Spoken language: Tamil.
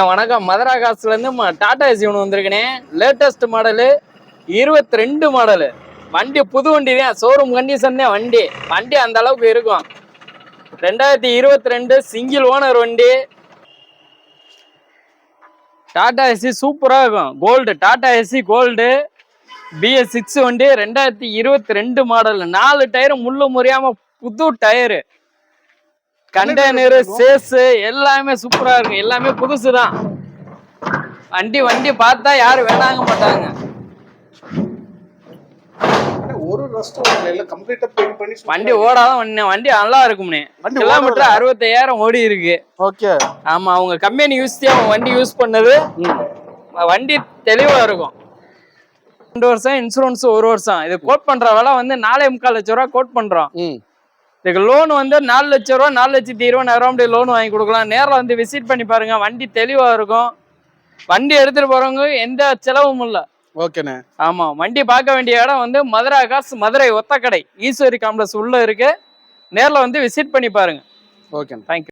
வணக்கம். மதுரா காசுல இருந்து டாடா ஏசி ஒன்று வந்திருக்கனே. லேட்டஸ்ட் மாடலு, 22 மாடலு வண்டி. புது வண்டி தான், ஷோரூம் கண்டிஷன் தான் வண்டி. வண்டி அந்த அளவுக்கு இருக்கும். 2022 சிங்கிள் ஓனர் வண்டி. டாடா ஏசி சூப்பரா இருக்கும். Gold, Tata AC gold BS6 வண்டி. 2022 மாடல். 4 டயர் முள்ளு முறியாம புது டயரு. கண்டெய்னரு, சேஸ் எல்லாமே சூப்பரா இருக்கு. எல்லாமே புதுசுதான். வண்டி பார்த்தா யாரும் வேணாங்க மாட்டாங்க. ஒரு ரெஸ்டாரன்ட்ல இல்ல கம்ப்ளீட்டா பெயிண்ட் பண்ணி வண்டி ஓடாதான் வண்டி நல்லா இருக்கும்னே. கிலோமீட்டர் 65,000 ஓடி இருக்கு. ஓகே. ஆமா, அவங்க கம்பெனி யூஸ் தான் வண்டி யூஸ் பண்ணது. வண்டி தெளிவா இருக்கும். 2 வருஷம் இன்சூரன்ஸ், 1 வருஷம். இது கோட் பண்ற விலை வந்து 4,45 லட்சம் ரூபா கோட் பண்றோம். இதுக்கு லோன் வந்து 4 லட்சம் ரூபா, 4,20,000 லோன் வாங்கி கொடுக்கலாம். நேரில் வந்து விசிட் பண்ணி பாருங்க. வண்டி தெளிவா இருக்கும். வண்டி எடுத்துட்டு போறவங்க எந்த செலவும் இல்லை. ஓகேண்ணே. ஆமா, வண்டி பார்க்க வேண்டிய இடம் வந்து மதுரா காசு, மதுரை ஒத்தக்கடை, ஈஸ்வரி காம்ப்ளெக்ஸ் உள்ள இருக்கு. நேரில் வந்து விசிட் பண்ணி பாருங்க. Okay, thank you.